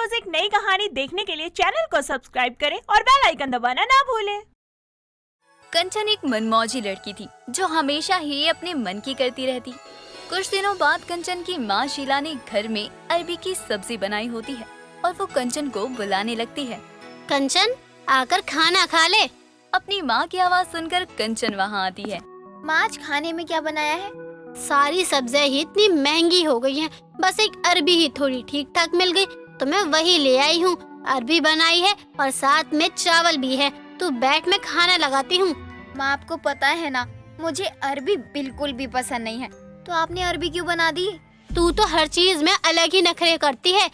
रोज एक नई कहानी देखने के लिए चैनल को सब्सक्राइब करें और बेल आइकन दबाना ना भूलें। कंचन एक मनमौजी लड़की थी जो हमेशा ही अपने मन की करती रहती। कुछ दिनों बाद कंचन की माँ शीला ने घर में अरबी की सब्जी बनाई होती है और वो कंचन को बुलाने लगती है। कंचन, आकर खाना खा ले। अपनी माँ की आवाज सुनकर कंचन वहाँ आती है। माँ, आज खाने में क्या बनाया है? सारी सब्जियां ही इतनी महंगी हो गई हैं, बस एक अरबी ही थोड़ी ठीक ठाक मिल गई तो मैं वही ले आई हूँ। अरबी बनाई है और साथ में चावल भी है। तू बैठ, मैं खाना लगाती हूँ। माँ, आपको पता है ना, मुझे अरबी बिल्कुल भी पसंद नहीं है, तो आपने अरबी क्यों बना दी? तू तो हर चीज में अलग ही नखरे करती है।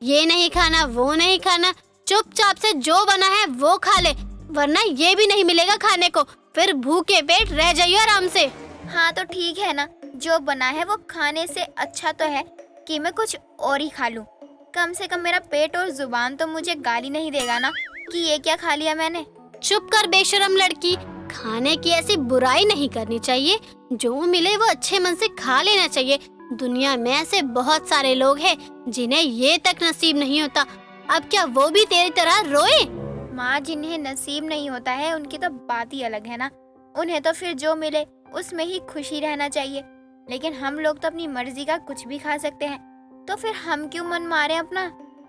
ये नहीं खाना, वो नहीं खाना। चुपचाप से जो बना है वो खा ले, वरना ये भी नहीं मिलेगा खाने को। फिर भूखे पेट रह जाइयो आराम से। हाँ तो ठीक है ना, जो बना है वो खाने से अच्छा तो है कि मैं कुछ और ही खा लूँ। कम से कम मेरा पेट और जुबान तो मुझे गाली नहीं देगा ना कि ये क्या खा लिया मैंने। चुप कर बेशरम लड़की, खाने की ऐसी बुराई नहीं करनी चाहिए। जो मिले वो अच्छे मन से खा लेना चाहिए। दुनिया में ऐसे बहुत सारे लोग हैं जिन्हें ये तक नसीब नहीं होता। अब क्या वो भी तेरी तरह रोए? माँ, जिन्हें नसीब नहीं होता है उनकी तो बात ही अलग है ना। उन्हें तो फिर जो मिले उसमें ही खुशी रहना चाहिए, लेकिन हम लोग तो अपनी मर्जी का कुछ भी खा सकते हैं, तो फिर हम क्यों मन मारे अपना।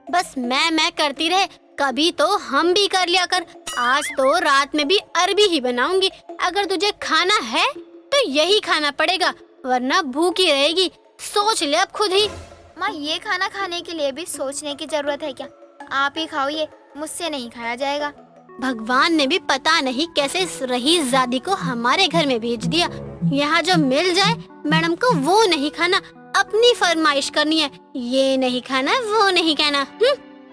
बस मैं करती रहे, कभी तो हम भी कर लिया कर। आज तो रात में भी अरबी ही बनाऊंगी। अगर तुझे खाना है तो यही खाना पड़ेगा, वरना भूखी रहेगी। सोच ले अब खुद ही। माँ, ये खाना खाने के लिए भी सोचने की जरूरत है क्या? आप ही खाओ, ये मुझसे नहीं खाया जाएगा। भगवान ने भी पता नहीं कैसे इस रईसजादी को हमारे घर में भेज दिया। यहाँ जो मिल जाए मैडम को वो नहीं खाना, अपनी फरमाइश करनी है। ये नहीं खाना, वो नहीं कहना।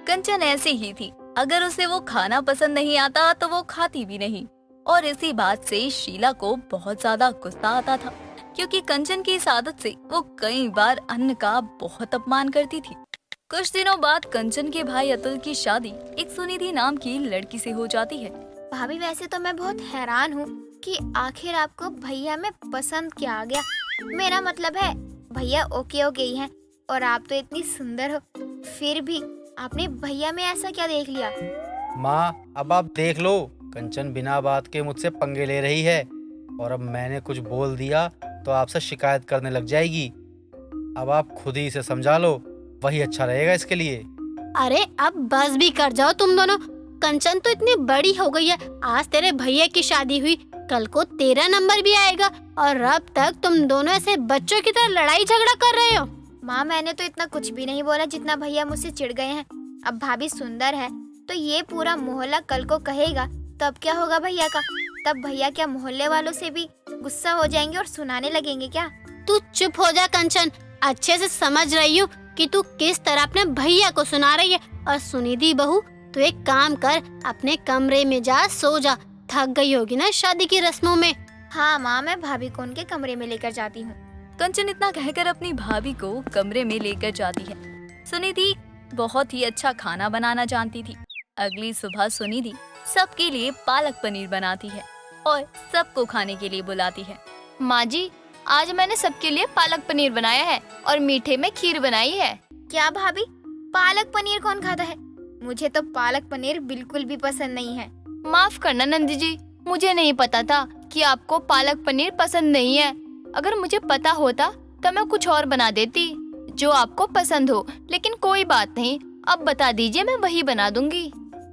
कंचन ऐसे ही थी, अगर उसे वो खाना पसंद नहीं आता तो वो खाती भी नहीं। और इसी बात से शीला को बहुत ज्यादा गुस्सा आता था, क्योंकि कंचन की इस आदत से वो कई बार अन्न का बहुत अपमान करती थी। कुछ दिनों बाद कंचन के भाई अतुल की शादी एक सुनिधि नाम की लड़की से हो जाती है। भाभी, वैसे तो मैं बहुत हैरान हूँ कि आखिर आपको भैया में पसंद क्या आ गया। मेरा मतलब है, भैया ओके ही हैं और आप तो इतनी सुंदर हो, फिर भी आपने भैया में ऐसा क्या देख लिया? माँ, अब आप देख लो, कंचन बिना बात के मुझसे पंगे ले रही है और अब मैंने कुछ बोल दिया तो आपसे शिकायत करने लग जाएगी। अब आप खुद ही इसे समझा लो, वही अच्छा रहेगा इसके लिए। अरे अब बस भी कर जाओ तुम दोनों। कंचन तो इतनी बड़ी हो गई है, आज तेरे भैया की शादी हुई, कल को तेरा नंबर भी आएगा और अब तक तुम दोनों ऐसे बच्चों की तरह लड़ाई झगड़ा कर रहे हो। माँ, मैंने तो इतना कुछ भी नहीं बोला जितना भैया मुझसे चिढ़ गए हैं। अब भाभी सुंदर है तो ये पूरा मोहल्ला कल को कहेगा, तब क्या होगा भैया का? तब भैया क्या मोहल्ले वालों से भी गुस्सा हो जाएंगे और सुनाने लगेंगे क्या? तू चुप हो जा कंचन, अच्छे से समझ रही हूँ कि तू किस तरह अपने भैया को सुना रही है। और सुनिधि बहू, तू एक काम कर, अपने कमरे में जा, सो जा। थक गई होगी ना शादी की रस्मों में। हाँ माँ, मैं भाभी को उनके कमरे में लेकर जाती हूँ। कंचन इतना कहकर अपनी भाभी को कमरे में लेकर जाती है। सुनिधि बहुत ही अच्छा खाना बनाना जानती थी। अगली सुबह सुनिधि सबके लिए पालक पनीर बनाती है और सबको खाने के लिए बुलाती है। माँ जी, आज मैंने सबके लिए पालक पनीर बनाया है और मीठे में खीर बनाई है। क्या भाभी, पालक पनीर कौन खाता है? मुझे तो पालक पनीर बिल्कुल भी पसंद नहीं है। माफ करना नंदी जी, मुझे नहीं पता था कि आपको पालक पनीर पसंद नहीं है। अगर मुझे पता होता तो मैं कुछ और बना देती जो आपको पसंद हो, लेकिन कोई बात नहीं, अब बता दीजिए, मैं वही बना दूंगी।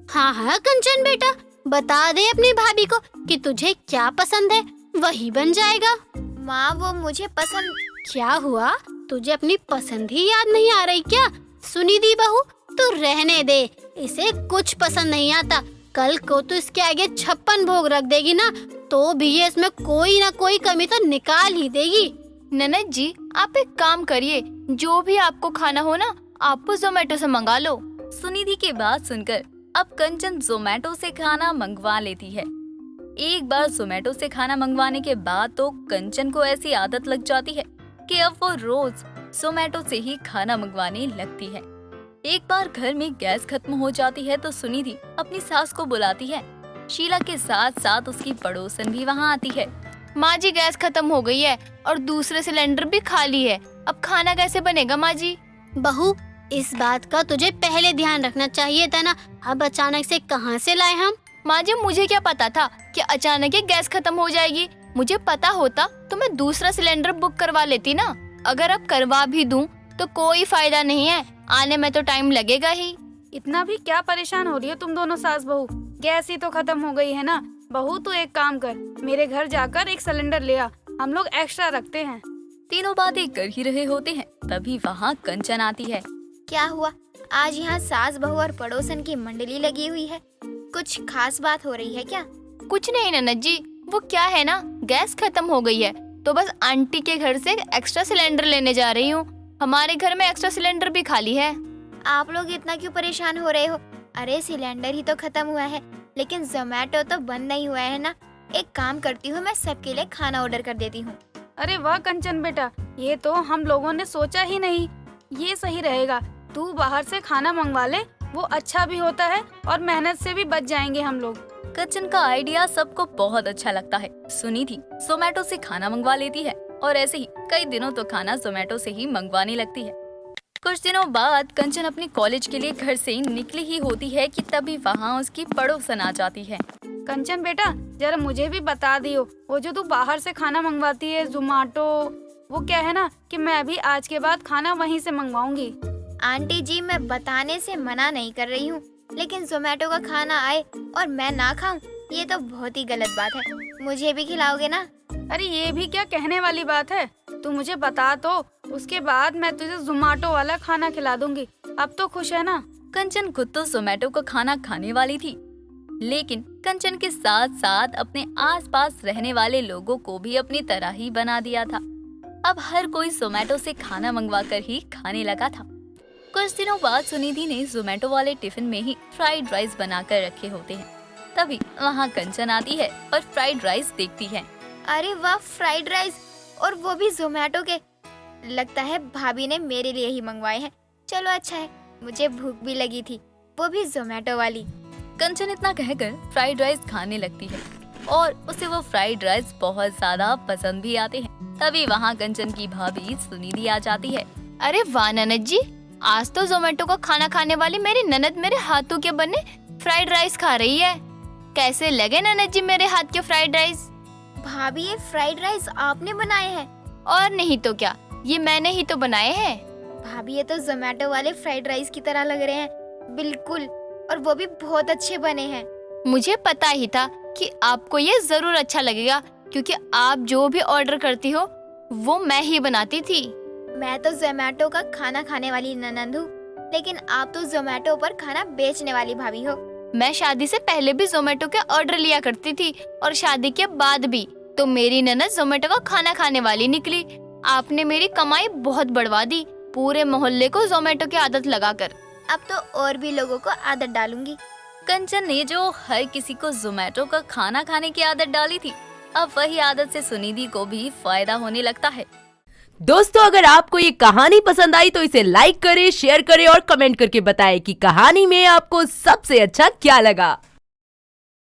हाँ कंचन बेटा, बता दे अपनी भाभी को कि तुझे क्या पसंद है, वही बन जाएगा। माँ, वो मुझे पसंद। क्या हुआ, तुझे अपनी पसंद ही याद नहीं आ रही क्या? सुनिधि बहू, तू रहने दे, इसे कुछ पसंद नहीं आता। कल को तू इसके आगे 56 भोग रख देगी ना, तो भी ये इसमें कोई ना कोई कमी तो निकाल ही देगी। ननद जी, आप एक काम करिए, जो भी आपको खाना हो ना, आप जोमेटो से मंगा लो। सुनिधि की बात सुनकर अब कंचन जोमेटो से खाना मंगवा लेती है। एक बार जोमेटो से खाना मंगवाने के बाद तो कंचन को ऐसी आदत लग जाती है कि अब वो रोज जोमेटो से ही खाना मंगवाने लगती है। एक बार घर में गैस खत्म हो जाती है तो सुनिधि अपनी सास को बुलाती है। शीला के साथ साथ उसकी पड़ोसन भी वहाँ आती है। माँ जी, गैस खत्म हो गई है और दूसरे सिलेंडर भी खाली है, अब खाना कैसे बनेगा माँ जी? बहू, इस बात का तुझे पहले ध्यान रखना चाहिए था ना। अब अचानक से कहाँ से लाए हम? माँ जी, मुझे क्या पता था कि अचानक ही गैस खत्म हो जाएगी। मुझे पता होता तो मैं दूसरा सिलेंडर बुक करवा लेती ना। अगर अब करवा भी दूं तो कोई फायदा नहीं है, आने में तो टाइम लगेगा ही। इतना भी क्या परेशान हो रही हो तुम दोनों सास बहू? गैस ही तो खत्म हो गई है ना। बहू तू एक काम कर, मेरे घर जाकर एक सिलेंडर ले आ, हम लोग एक्स्ट्रा रखते हैं। तीनों बातें कर ही रहे होते हैं, तभी वहाँ कंचन आती है। क्या हुआ? आज यहाँ सास बहू और पड़ोसन की मंडली लगी हुई है। कुछ खास बात हो रही है क्या? कुछ नहीं ननद जी, वो क्या है ना, गैस खत्म हो गई है तो बस आंटी के घर से एक्स्ट्रा सिलेंडर लेने जा रही हूँ। हमारे घर में एक्स्ट्रा सिलेंडर भी खाली है। आप लोग इतना क्यों परेशान हो रहे हो? अरे सिलेंडर ही तो खत्म हुआ है, लेकिन जोमेटो तो बंद नहीं हुआ है ना। एक काम करती हूँ, मैं सबके लिए खाना ऑर्डर कर देती हूँ। अरे वाह कंचन बेटा, ये तो हम लोगों ने सोचा ही नहीं। ये सही रहेगा, तू बाहर से खाना मंगवा ले, वो अच्छा भी होता है और मेहनत से भी बच जाएंगे हम लोग। कंचन का आइडिया सबको बहुत अच्छा लगता है। सुनिधि जोमेटो से खाना मंगवा लेती है और ऐसे ही कई दिनों तो खाना जोमेटो से ही मंगवाने लगती है। कुछ दिनों बाद कंचन अपनी कॉलेज के लिए घर से निकली ही होती है कि तभी वहाँ उसकी पड़ोसन आ जाती है। कंचन बेटा, जरा मुझे भी बता दियो, वो जो तू बाहर से खाना मंगवाती है जोमेटो, वो क्या है ना कि मैं भी आज के बाद खाना वहीं से मंगवाऊंगी। आंटी जी, मैं बताने से मना नहीं कर रही हूँ, लेकिन जोमेटो का खाना आए और मैं ना खाऊं, ये तो बहुत ही गलत बात है। मुझे भी खिलाओगे ना? अरे ये भी क्या कहने वाली बात है? तू मुझे बता तो, उसके बाद मैं तुझे जोमेटो वाला खाना खिला दूंगी। अब तो खुश है ना? कंचन खुद तो जोमेटो का खाना खाने वाली थी, लेकिन कंचन के साथ साथ अपने आसपास रहने वाले लोगों को भी अपनी तरह ही बना दिया था। अब हर कोई जोमेटो से खाना मंगवा कर ही खाने लगा था। कुछ दिनों बाद सुनिधि ने जोमेटो वाले टिफिन में ही फ्राइड राइस बनाकर रखे होते हैं। तभी वहाँ कंचन आती है और फ्राइड राइस देखती है। अरे वाह, फ्राइड राइस, और वो भी जोमेटो के। लगता है भाभी ने मेरे लिए ही मंगवाए हैं। चलो अच्छा है, मुझे भूख भी लगी थी, वो भी जोमेटो वाली। कंचन इतना कहकर फ्राइड राइस खाने लगती है और उसे वो फ्राइड राइस बहुत ज्यादा पसंद भी आते हैं। तभी वहाँ कंचन की भाभी सुनिधि आ जाती है। अरे वाह ननद जी, आज तो जोमेटो का खाना खाने वाली मेरी ननद मेरे हाथों के बने फ्राइड राइस खा रही है। कैसे लगे ननद जी मेरे हाथ के फ्राइड राइस? भाभी, ये फ्राइड राइस आपने बनाए हैं? और नहीं तो क्या, ये मैंने ही तो बनाए हैं। भाभी, ये तो जोमेटो वाले फ्राइड राइस की तरह लग रहे हैं, बिल्कुल, और वो भी बहुत अच्छे बने हैं। मुझे पता ही था कि आपको ये जरूर अच्छा लगेगा, क्योंकि आप जो भी ऑर्डर करती हो वो मैं ही बनाती थी। मैं तो जोमेटो का खाना खाने वाली ननद हूँ, लेकिन आप तो जोमेटो पर खाना बेचने वाली भाभी हो। मैं शादी से पहले भी जोमेटो के ऑर्डर लिया करती थी और शादी के बाद भी, तो मेरी ननद जोमेटो का खाना खाने वाली निकली। आपने मेरी कमाई बहुत बढ़वा दी, पूरे मोहल्ले को जोमेटो की आदत लगाकर। अब तो और भी लोगों को आदत डालूंगी। कंचन ने जो हर किसी को जोमेटो का खाना खाने की आदत डाली थी, अब वही आदत से सुनिधि को भी फायदा होने लगता है। दोस्तों, अगर आपको ये कहानी पसंद आई तो इसे लाइक करें, शेयर करें और कमेंट करके बताएं कि कहानी में आपको सबसे अच्छा क्या लगा।